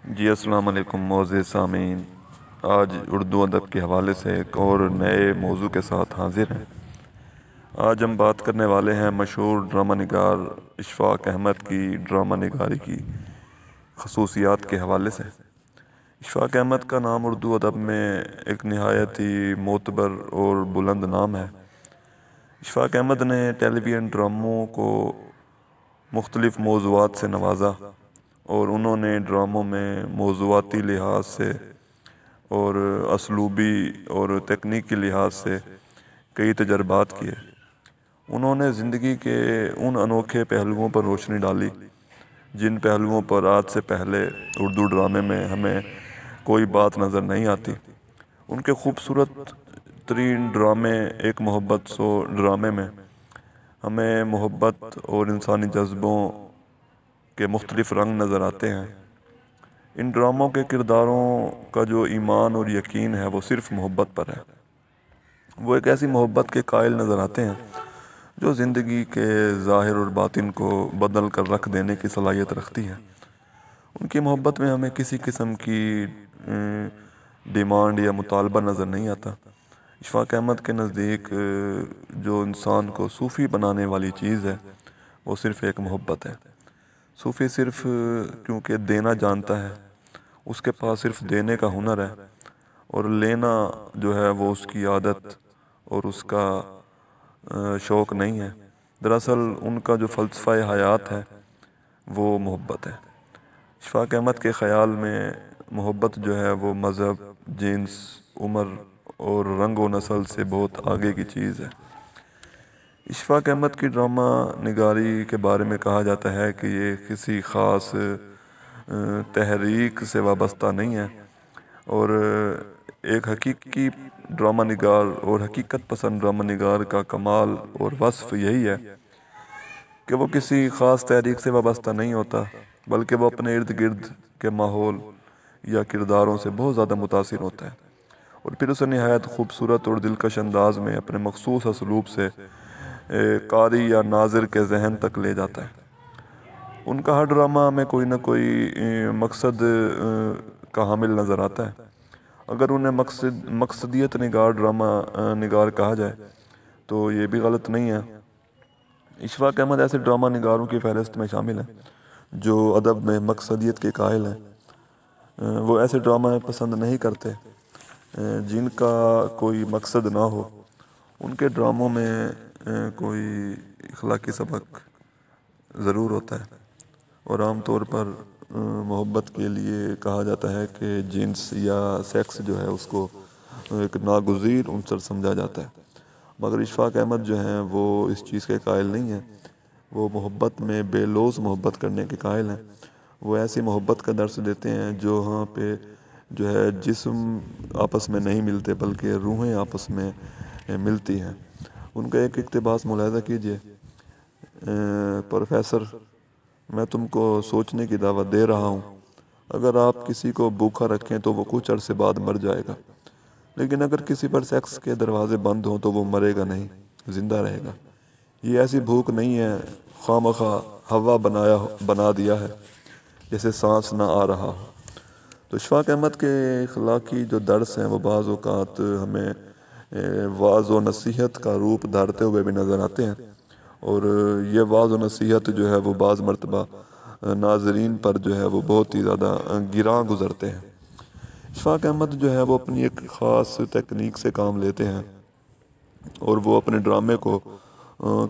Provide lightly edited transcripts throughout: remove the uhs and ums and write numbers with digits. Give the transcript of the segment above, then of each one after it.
جی السلام علیکم معزز سامعین، آج اردو ادب کے حوالے سے ایک اور نئے موضوع کے ساتھ حاضر ہیں۔ آج ہم بات کرنے والے ہیں مشہور ڈرامہ نگار اشفاق احمد کی ڈرامہ نگاری کی خصوصیات کے حوالے سے۔ اشفاق احمد کا نام اردو ادب میں ایک نہایت ہی معتبر اور بلند نام ہے۔ اشفاق احمد نے ٹیلی ویژن ڈراموں کو مختلف موضوعات سے نوازا اور انہوں نے ڈراموں میں موضوعاتی لحاظ سے اور اسلوبی اور تکنیکی لحاظ سے کئی تجربات کیے۔ انہوں نے زندگی کے ان انوکھے پہلوؤں پر روشنی ڈالی جن پہلوؤں پر آج سے پہلے اردو ڈرامے میں ہمیں کوئی بات نظر نہیں آتی۔ ان کے خوبصورت ترین ڈرامے ایک محبت سو ڈرامے میں ہمیں محبت اور انسانی جذبوں کے مختلف رنگ نظر آتے ہیں۔ ان ڈراموں کے کرداروں کا جو ایمان اور یقین ہے وہ صرف محبت پر ہے۔ وہ ایک ایسی محبت کے قائل نظر آتے ہیں جو زندگی کے ظاہر اور باطن کو بدل کر رکھ دینے کی صلاحیت رکھتی ہے۔ ان کی محبت میں ہمیں کسی قسم کی ڈیمانڈ یا مطالبہ نظر نہیں آتا۔ اشفاق احمد کے نزدیک جو انسان کو صوفی بنانے والی چیز ہے وہ صرف ایک محبت ہے۔ صوفی صرف کیونکہ دینا جانتا ہے، اس کے پاس صرف دینے کا ہنر ہے، اور لینا جو ہے وہ اس کی عادت اور اس کا شوق نہیں ہے۔ دراصل ان کا جو فلسفہ حیات ہے وہ محبت ہے۔ اشفاق احمد کے خیال میں محبت جو ہے وہ مذہب، جنس، عمر اور رنگ و نسل سے بہت آگے کی چیز ہے۔ اشفاق احمد کی ڈرامہ نگاری کے بارے میں کہا جاتا ہے کہ یہ کسی خاص تحریک سے وابستہ نہیں ہے، اور ایک حقیقی ڈرامہ نگار اور حقیقت پسند ڈرامہ نگار کا کمال اور وصف یہی ہے کہ وہ کسی خاص تحریک سے وابستہ نہیں ہوتا، بلکہ وہ اپنے ارد گرد کے ماحول یا کرداروں سے بہت زیادہ متاثر ہوتا ہے اور پھر اسے نہایت خوبصورت اور دلکش انداز میں اپنے مخصوص اسلوب سے قاری یا ناظر کے ذہن تک لے جاتا ہے۔ ان کا ہر ڈرامہ ہمیں کوئی نہ کوئی مقصد کا حامل نظر آتا ہے۔ اگر انہیں مقصدیت نگار ڈرامہ نگار کہا جائے تو یہ بھی غلط نہیں ہے۔ اشفاق احمد ایسے ڈرامہ نگاروں کی فہرست میں شامل ہیں جو ادب میں مقصدیت کے قائل ہیں۔ وہ ایسے ڈرامہ پسند نہیں کرتے جن کا کوئی مقصد نہ ہو۔ ان کے ڈراموں میں کوئی اخلاقی سبق ضرور ہوتا ہے، اور عام طور پر محبت کے لیے کہا جاتا ہے کہ جنس یا سیکس جو ہے اس کو ایک ناگزیر عنصر سمجھا جاتا ہے، مگر اشفاق احمد جو ہیں وہ اس چیز کے قائل نہیں ہیں۔ وہ محبت میں بے لوث محبت کرنے کے قائل ہیں۔ وہ ایسی محبت کا درس دیتے ہیں جو ہاں پہ جو ہے جسم آپس میں نہیں ملتے بلکہ روحیں آپس میں ملتی ہیں۔ ان کا ایک اقتباس ملاحظہ کیجئے: پروفیسر، میں تم کو سوچنے کی دعوت دے رہا ہوں۔ اگر آپ کسی کو بھوکا رکھیں تو وہ کچھ عرصے بعد مر جائے گا، لیکن اگر کسی پر سیکس کے دروازے بند ہوں تو وہ مرے گا نہیں، زندہ رہے گا۔ یہ ایسی بھوک نہیں ہے خواہ مخواہ ہوا بنا دیا ہے جیسے سانس نہ آ رہا ہو۔ تو اشفاق احمد کے اخلاقی جو درس ہیں وہ بعض اوقات ہمیں وعظ و نصیحت کا روپ دھارتے ہوئے بھی نظر آتے ہیں، اور یہ وعظ و نصیحت جو ہے وہ بعض مرتبہ ناظرین پر جو ہے وہ بہت ہی زیادہ گراں گزرتے ہیں۔ اشفاق احمد جو ہے وہ اپنی ایک خاص تکنیک سے کام لیتے ہیں، اور وہ اپنے ڈرامے کو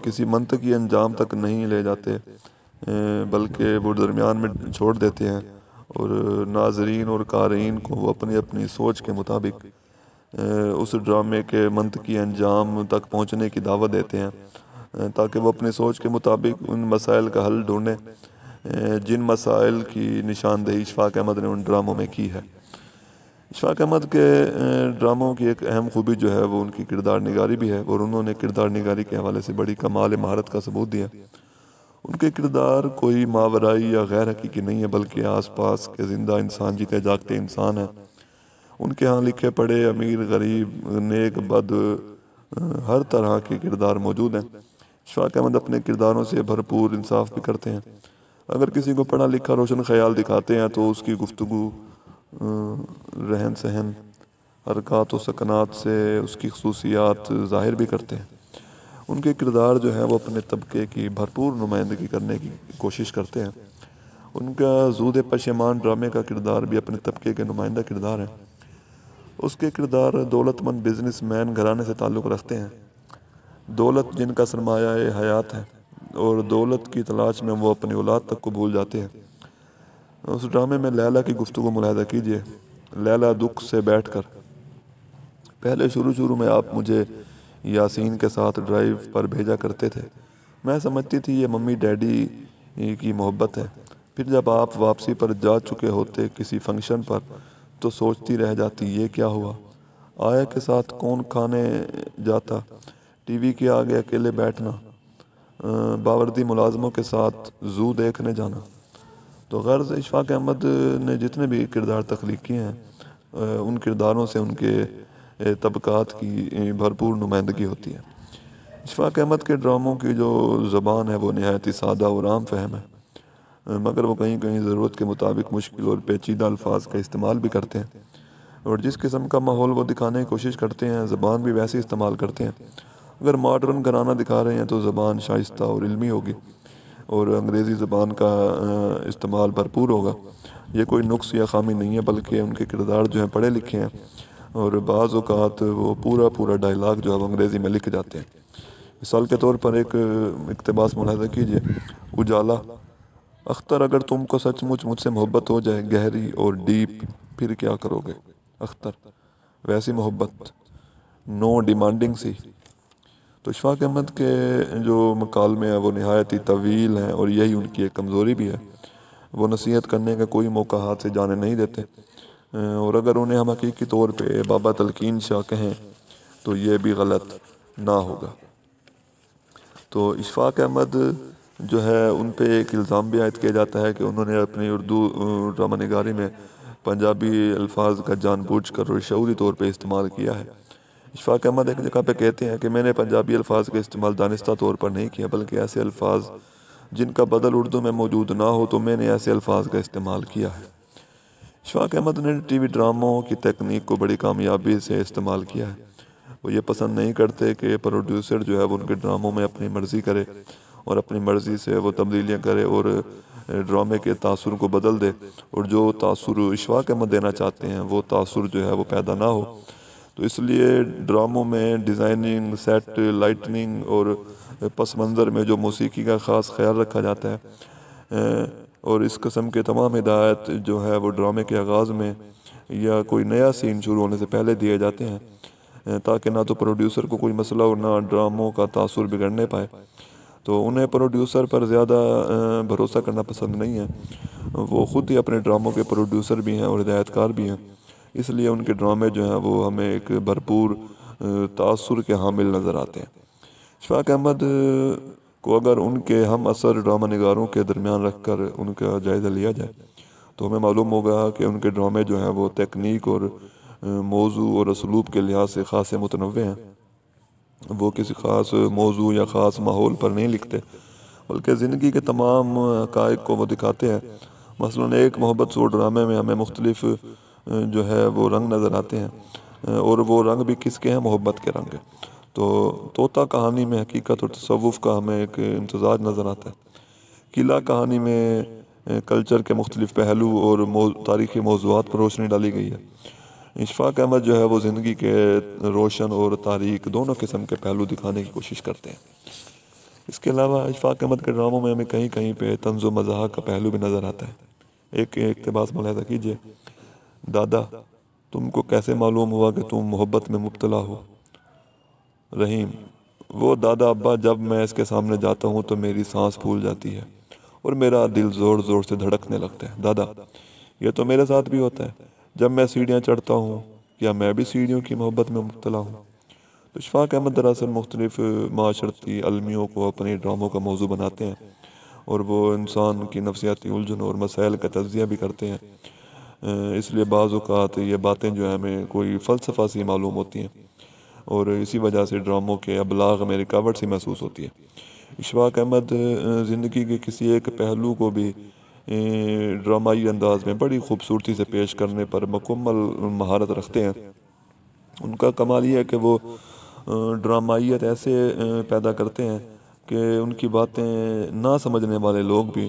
کسی منطقی انجام تک نہیں لے جاتے، بلکہ وہ درمیان میں چھوڑ دیتے ہیں، اور ناظرین اور قارئین کو وہ اپنی اپنی سوچ کے مطابق اس ڈرامے کے منطقی انجام تک پہنچنے کی دعوت دیتے ہیں، تاکہ وہ اپنی سوچ کے مطابق ان مسائل کا حل ڈھونڈیں جن مسائل کی نشاندہی اشفاق احمد نے ان ڈراموں میں کی ہے۔ اشفاق احمد کے ڈراموں کی ایک اہم خوبی جو ہے وہ ان کی کردار نگاری بھی ہے، اور انہوں نے کردار نگاری کے حوالے سے بڑی کمال مہارت کا ثبوت دیا۔ ان کے کردار کوئی ماورائی یا غیر حقیقی نہیں ہے، بلکہ آس پاس کے زندہ انسان، جیتے جاگتے انسان ہیں۔ ان کے ہاں لکھے پڑھے امیر غریب نیک بد ہر طرح کے کردار موجود ہیں۔ اشفاق احمد اپنے کرداروں سے بھرپور انصاف بھی کرتے ہیں، اگر کسی کو پڑھا لکھا روشن خیال دکھاتے ہیں تو اس کی گفتگو، رہن سہن، حرکات و سکنات سے اس کی خصوصیات ظاہر بھی کرتے ہیں۔ ان کے کردار جو ہے وہ اپنے طبقے کی بھرپور نمائندگی کرنے کی کوشش کرتے ہیں۔ ان کا زود پشیمان ڈرامے کا کردار بھی اپنے طبقے کے نمائندہ کردار ہے۔ اس کے کردار دولت مند بزنس مین گھرانے سے تعلق رکھتے ہیں، دولت جن کا سرمایہ حیات ہے، اور دولت کی تلاش میں وہ اپنی اولاد تک کو بھول جاتے ہیں۔ اس ڈرامے میں لیلا کی گفتگو ملاحظہ کیجیے۔ لیلا دکھ سے بیٹھ کر، پہلے شروع میں آپ مجھے یاسین کے ساتھ ڈرائیو پر بھیجا کرتے تھے، میں سمجھتی تھی یہ ممی ڈیڈی کی محبت ہے۔ پھر جب آپ واپسی پر جا چکے ہوتے کسی فنکشن پر تو سوچتی رہ جاتی یہ کیا ہوا، آیا کے ساتھ کون کھانے جاتا، ٹی وی کے آگے اکیلے بیٹھنا، باوردی ملازموں کے ساتھ زو دیکھنے جانا۔ تو غرض اشفاق احمد نے جتنے بھی کردار تخلیق کیے ہیں، ان کرداروں سے ان کے طبقات کی بھرپور نمائندگی ہوتی ہے۔ اشفاق احمد کے ڈراموں کی جو زبان ہے وہ نہایت ہی سادہ اور عام فہم ہے، مگر وہ کہیں کہیں ضرورت کے مطابق مشکل اور پیچیدہ الفاظ کا استعمال بھی کرتے ہیں، اور جس قسم کا ماحول وہ دکھانے کی کوشش کرتے ہیں زبان بھی ویسے استعمال کرتے ہیں۔ اگر ماڈرن گھرانہ دکھا رہے ہیں تو زبان شائستہ اور علمی ہوگی، اور انگریزی زبان کا استعمال بھرپور ہوگا۔ یہ کوئی نقص یا خامی نہیں ہے، بلکہ ان کے کردار جو ہیں پڑھے لکھے ہیں، اور بعض اوقات وہ پورا ڈائلاگ جو ہے وہ انگریزی میں لکھ جاتے ہیں۔ مثال کے طور پر ایک اقتباس ملاحظہ کیجیے۔ اجالا: اختر اگر تم کو سچ مجھ سے محبت ہو جائے، گہری اور ڈیپ، پھر کیا کرو گے؟ اختر: ویسی محبت، نو ڈیمانڈنگ سی۔ تو اشفاق احمد کے جو مکالمے ہیں وہ نہایت ہی طویل ہیں، اور یہی ان کی ایک کمزوری بھی ہے۔ وہ نصیحت کرنے کا کوئی موقع ہاتھ سے جانے نہیں دیتے، اور اگر انہیں ہم حقیقی طور پہ بابا تلقین شاہ کہیں تو یہ بھی غلط نہ ہوگا۔ تو اشفاق احمد جو ہے ان پہ ایک الزام بھی عائد کیا جاتا ہے کہ انہوں نے اپنی اردو ڈرامہ نگاری میں پنجابی الفاظ کا جان بوجھ کر اور شعوری طور پہ استعمال کیا ہے۔ اشفاق احمد ایک جگہ پہ کہتے ہیں کہ میں نے پنجابی الفاظ کا استعمال دانستہ طور پر نہیں کیا، بلکہ ایسے الفاظ جن کا بدل اردو میں موجود نہ ہو تو میں نے ایسے الفاظ کا استعمال کیا ہے۔ اشفاق احمد نے ٹی وی ڈراموں کی تکنیک کو بڑی کامیابی سے استعمال کیا ہے۔ وہ یہ پسند نہیں کرتے کہ پروڈیوسر جو ہے وہ ان کے ڈراموں میں اپنی مرضی کرے، اور اپنی مرضی سے وہ تبدیلیاں کرے اور ڈرامے کے تاثر کو بدل دے، اور جو تاثر اشفاق احمد دینا چاہتے ہیں وہ تاثر جو ہے وہ پیدا نہ ہو۔ تو اس لیے ڈراموں میں ڈیزائننگ، سیٹ لائٹننگ اور پس منظر میں جو موسیقی کا خاص خیال رکھا جاتا ہے، اور اس قسم کے تمام ہدایات جو ہے وہ ڈرامے کے آغاز میں یا کوئی نیا سین شروع ہونے سے پہلے دیے جاتے ہیں، تاکہ نہ تو پروڈیوسر کو کوئی مسئلہ اور نہ ڈراموں کا تاثر بگڑنے پائے۔ تو انہیں پروڈیوسر پر زیادہ بھروسہ کرنا پسند نہیں ہے، وہ خود ہی اپنے ڈراموں کے پروڈیوسر بھی ہیں اور ہدایت کار بھی ہیں، اس لیے ان کے ڈرامے جو ہیں وہ ہمیں ایک بھرپور تاثر کے حامل نظر آتے ہیں۔ اشفاق احمد کو اگر ان کے ہم اثر ڈرامہ نگاروں کے درمیان رکھ کر ان کا جائزہ لیا جائے تو ہمیں معلوم ہوگا کہ ان کے ڈرامے جو ہیں وہ تکنیک اور موضوع اور اسلوب کے لحاظ سے خاصے متنوع ہیں۔ وہ کسی خاص موضوع یا خاص ماحول پر نہیں لکھتے، بلکہ زندگی کے تمام حقائق کو وہ دکھاتے ہیں۔ مثلاً ایک محبت سو ڈرامے میں ہمیں مختلف جو ہے وہ رنگ نظر آتے ہیں، اور وہ رنگ بھی کس کے ہیں؟ محبت کے رنگ ہیں۔ تو طوطا کہانی میں حقیقت اور تصوف کا ہمیں ایک امتزاج نظر آتا ہے۔ قلعہ کہانی میں کلچر کے مختلف پہلو اور تاریخی موضوعات پر روشنی ڈالی گئی ہے۔ اشفاق احمد جو ہے وہ زندگی کے روشن اور تاریک دونوں قسم کے پہلو دکھانے کی کوشش کرتے ہیں۔ اس کے علاوہ اشفاق احمد کے ڈراموں میں ہمیں کہیں کہیں پہ طنز و مزاح کا پہلو بھی نظر آتا ہے۔ ایک اقتباس ملاحظہ کیجیے۔ دادا: تم کو کیسے معلوم ہوا کہ تم محبت میں مبتلا ہو؟ رحیم: وہ دادا ابا، جب میں اس کے سامنے جاتا ہوں تو میری سانس پھول جاتی ہے اور میرا دل زور زور سے دھڑکنے لگتا ہے۔ دادا: یہ تو میرے ساتھ بھی ہوتا ہے جب میں سیڑھیاں چڑھتا ہوں، کیا میں بھی سیڑھیوں کی محبت میں مبتلا ہوں؟ تو اشفاق احمد دراصل مختلف معاشرتی المیوں کو اپنے ڈراموں کا موضوع بناتے ہیں، اور وہ انسان کی نفسیاتی الجھن اور مسائل کا تجزیہ بھی کرتے ہیں۔ اس لیے بعض اوقات یہ باتیں جو ہیں ہمیں کوئی فلسفہ سی معلوم ہوتی ہیں، اور اسی وجہ سے ڈراموں کے ابلاغ میں رکاوٹ سی محسوس ہوتی ہے۔ اشفاق احمد زندگی کے کسی ایک پہلو کو بھی ڈرامائی انداز میں بڑی خوبصورتی سے پیش کرنے پر مکمل مہارت رکھتے ہیں۔ ان کا کمال یہ ہے کہ وہ ڈرامائیت ایسے پیدا کرتے ہیں کہ ان کی باتیں نہ سمجھنے والے لوگ بھی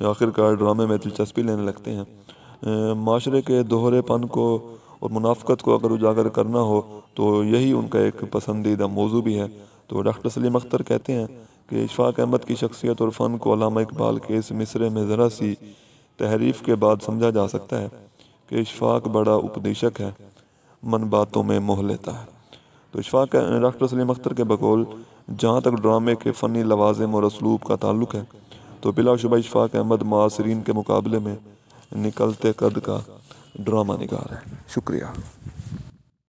آخرکار ڈرامے میں دلچسپی لینے لگتے ہیں۔ معاشرے کے دوہرے پن کو اور منافقت کو اگر اجاگر کرنا ہو تو یہی ان کا ایک پسندیدہ موضوع بھی ہے۔ تو ڈاکٹر سلیم اختر کہتے ہیں کہ اشفاق احمد کی شخصیت اور فن کو علامہ اقبال کے اس مصرعے میں ذرا سی تحریف کے بعد سمجھا جا سکتا ہے کہ اشفاق بڑا اپدیشک ہے، من باتوں میں موہ لیتا ہے۔ تو اشفاق ڈاکٹر سلیم اختر کے بقول جہاں تک ڈرامے کے فنی لوازم اور اسلوب کا تعلق ہے تو بلا شبہ اشفاق احمد معاصرین کے مقابلے میں نکلتے قد کا ڈرامہ نگار ہے۔ شکریہ۔